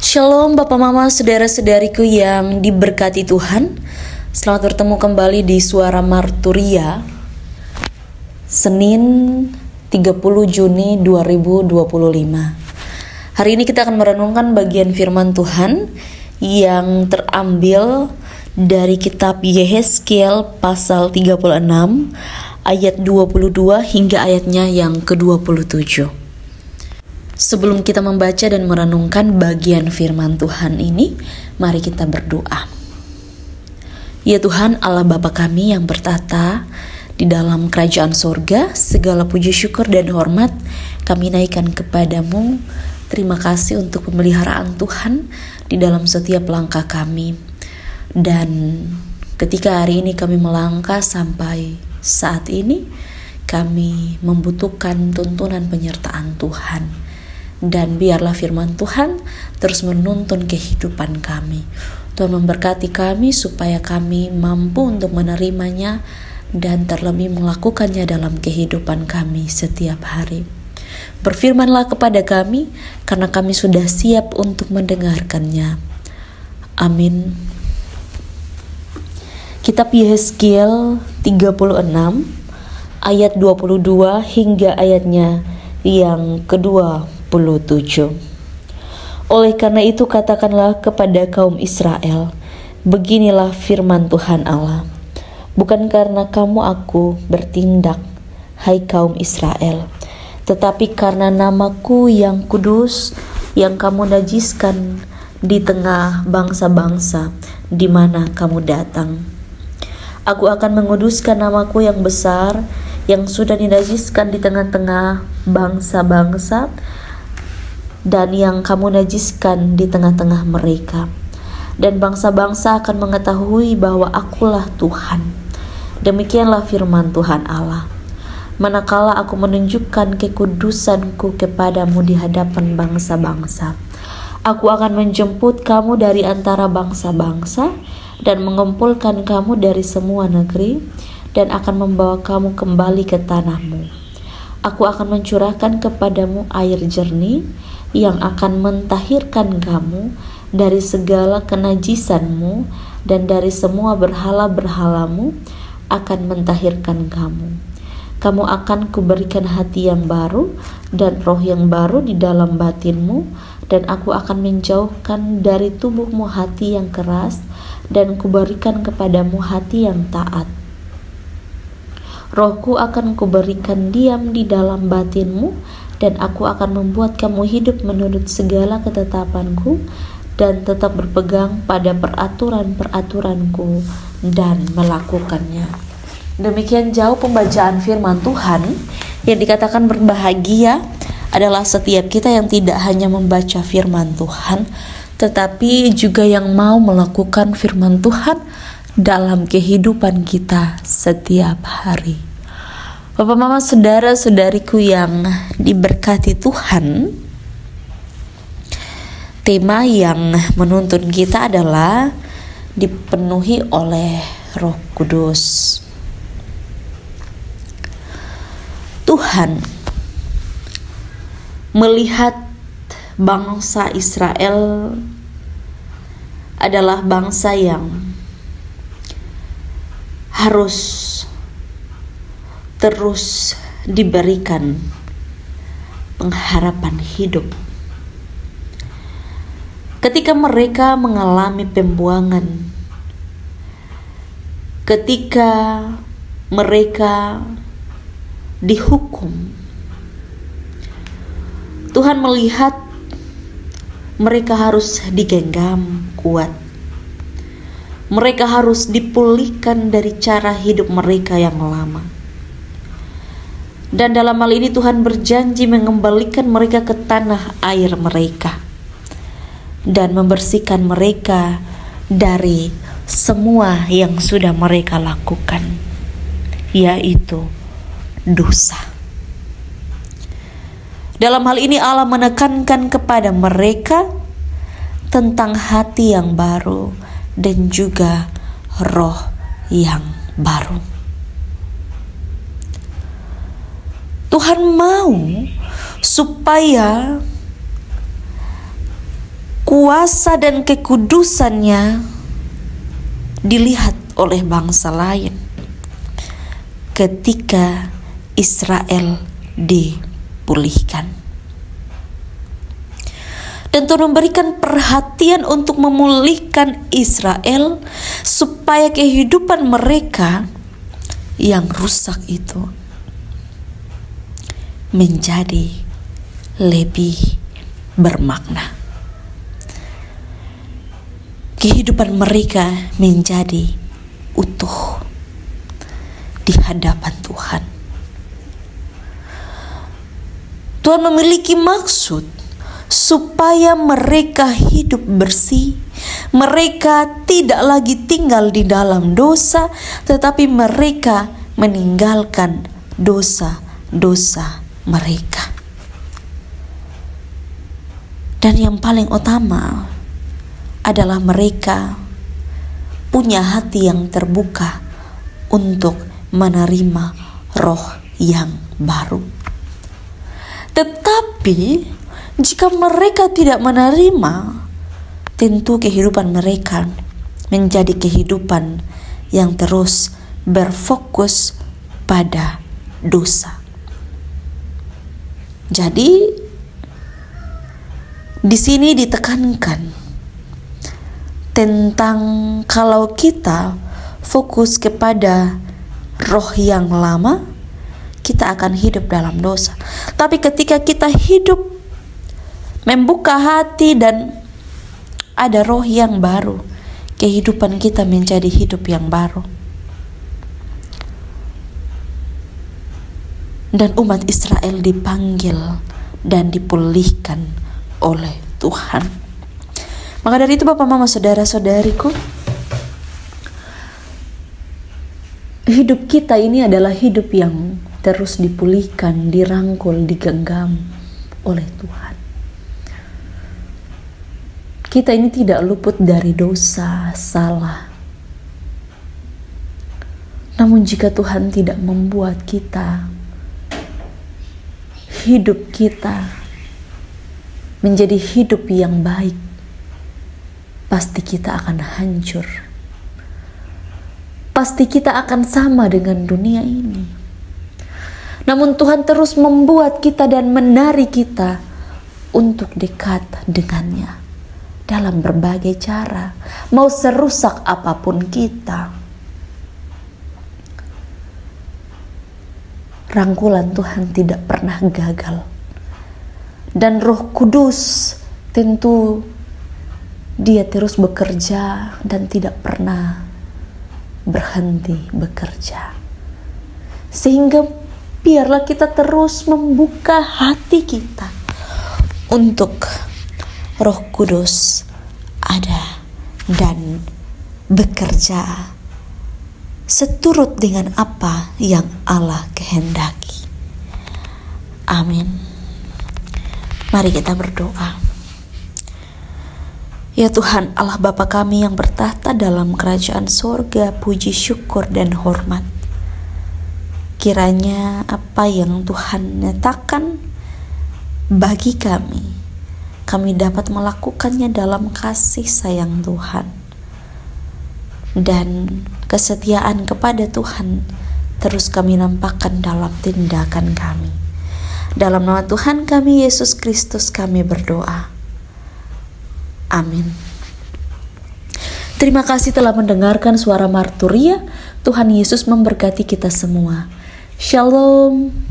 Shalom Bapak Mama, saudara-saudariku yang diberkati Tuhan. Selamat bertemu kembali di Suara Marturia, Senin 30 Juni 2025. Hari ini kita akan merenungkan bagian firman Tuhan yang terambil dari kitab Yehezkiel pasal 36 ayat 22 hingga ayatnya yang ke-27. Sebelum kita membaca dan merenungkan bagian firman Tuhan ini, mari kita berdoa. Ya Tuhan Allah Bapa kami yang bertata di dalam kerajaan sorga, segala puji syukur dan hormat kami naikkan kepadamu. Terima kasih untuk pemeliharaan Tuhan di dalam setiap langkah kami. Dan ketika hari ini kami melangkah sampai saat ini, kami membutuhkan tuntunan penyertaan Tuhan. Dan biarlah firman Tuhan terus menuntun kehidupan kami. Tuhan memberkati kami supaya kami mampu untuk menerimanya dan terlebih melakukannya dalam kehidupan kami setiap hari. Berfirmanlah kepada kami karena kami sudah siap untuk mendengarkannya. Amin. Kitab Yehezkiel 36 ayat 22 hingga ayatnya yang ke-27. Oleh karena itu katakanlah kepada kaum Israel, beginilah firman Tuhan Allah. Bukan karena kamu aku bertindak, hai kaum Israel, tetapi karena namaku yang kudus yang kamu najiskan di tengah bangsa-bangsa di mana kamu datang. Aku akan menguduskan namaku yang besar yang sudah dinajiskan di tengah-tengah bangsa-bangsa dan yang kamu najiskan di tengah-tengah mereka. Dan bangsa-bangsa akan mengetahui bahwa akulah Tuhan. Demikianlah firman Tuhan Allah. Manakala aku menunjukkan kekudusanku kepadamu di hadapan bangsa-bangsa, aku akan menjemput kamu dari antara bangsa-bangsa dan mengumpulkan kamu dari semua negeri dan akan membawa kamu kembali ke tanahmu. Aku akan mencurahkan kepadamu air jernih yang akan mentahirkan kamu dari segala kenajisanmu, dan dari semua berhala-berhalamu akan mentahirkan kamu. Kamu akan kuberikan hati yang baru dan roh yang baru di dalam batinmu, dan aku akan menjauhkan dari tubuhmu hati yang keras dan kuberikan kepadamu hati yang taat. Rohku akan kuberikan diam di dalam batinmu, dan aku akan membuat kamu hidup menurut segala ketetapanku dan tetap berpegang pada peraturan-peraturanku dan melakukannya. Demikian jauh pembacaan firman Tuhan. Yang dikatakan berbahagia adalah setiap kita yang tidak hanya membaca firman Tuhan, tetapi juga yang mau melakukan firman Tuhan dalam kehidupan kita setiap hari. Bapak Mama, saudara-saudariku yang diberkati Tuhan, tema yang menuntun kita adalah dipenuhi oleh Roh Kudus. Tuhan melihat bangsa Israel adalah bangsa yang harus terus diberikan pengharapan hidup. Ketika mereka mengalami pembuangan, ketika mereka dihukum, Tuhan melihat mereka harus digenggam kuat. Mereka harus dipulihkan dari cara hidup mereka yang lama. Dan dalam hal ini Tuhan berjanji mengembalikan mereka ke tanah air mereka dan membersihkan mereka dari semua yang sudah mereka lakukan, yaitu dosa. Dalam hal ini Allah menekankan kepada mereka tentang hati yang baru dan juga roh yang baru. Tuhan mau supaya kuasa dan kekudusannya dilihat oleh bangsa lain ketika Israel dipulihkan. Dan Tuhan memberikan perhatian untuk memulihkan Israel supaya kehidupan mereka yang rusak itu menjadi lebih bermakna. Kehidupan mereka menjadi utuh di hadapan Tuhan. Tuhan memiliki maksud supaya mereka hidup bersih. Mereka tidak lagi tinggal di dalam dosa, tetapi mereka meninggalkan dosa-dosa mereka. Dan yang paling utama adalah mereka punya hati yang terbuka untuk menerima roh yang baru. Tetapi jika mereka tidak menerima, tentu kehidupan mereka menjadi kehidupan yang terus berfokus pada dosa. Jadi di sini ditekankan tentang kalau kita fokus kepada roh yang lama, kita akan hidup dalam dosa. Tapi ketika kita hidup membuka hati dan ada roh yang baru, kehidupan kita menjadi hidup yang baru. Dan umat Israel dipanggil dan dipulihkan oleh Tuhan. Maka dari itu Bapak, Mama, Saudara-saudariku, hidup kita ini adalah hidup yang terus dipulihkan, dirangkul, digenggam oleh Tuhan. Kita ini tidak luput dari dosa, salah. Namun jika Tuhan tidak membuat kita, hidup kita menjadi hidup yang baik, pasti kita akan hancur. Pasti kita akan sama dengan dunia ini. Namun Tuhan terus membuat kita dan menarik kita untuk dekat dengannya dalam berbagai cara, mau serusak apapun kita. Rangkulan Tuhan tidak pernah gagal. Dan Roh Kudus tentu Dia terus bekerja dan tidak pernah berhenti bekerja. Sehingga biarlah kita terus membuka hati kita untuk Roh Kudus ada dan bekerja seturut dengan apa yang Allah kehendaki. Amin. Mari kita berdoa. Ya Tuhan Allah Bapa kami yang bertahta dalam kerajaan sorga, puji, syukur, dan hormat. Kiranya apa yang Tuhan nyatakan bagi kami dapat melakukannya dalam kasih sayang Tuhan. Dan kesetiaan kepada Tuhan terus kami nampakkan dalam tindakan kami. Dalam nama Tuhan kami Yesus Kristus kami berdoa. Amin. Terima kasih telah mendengarkan suara Marturia. Tuhan Yesus memberkati kita semua. Shalom.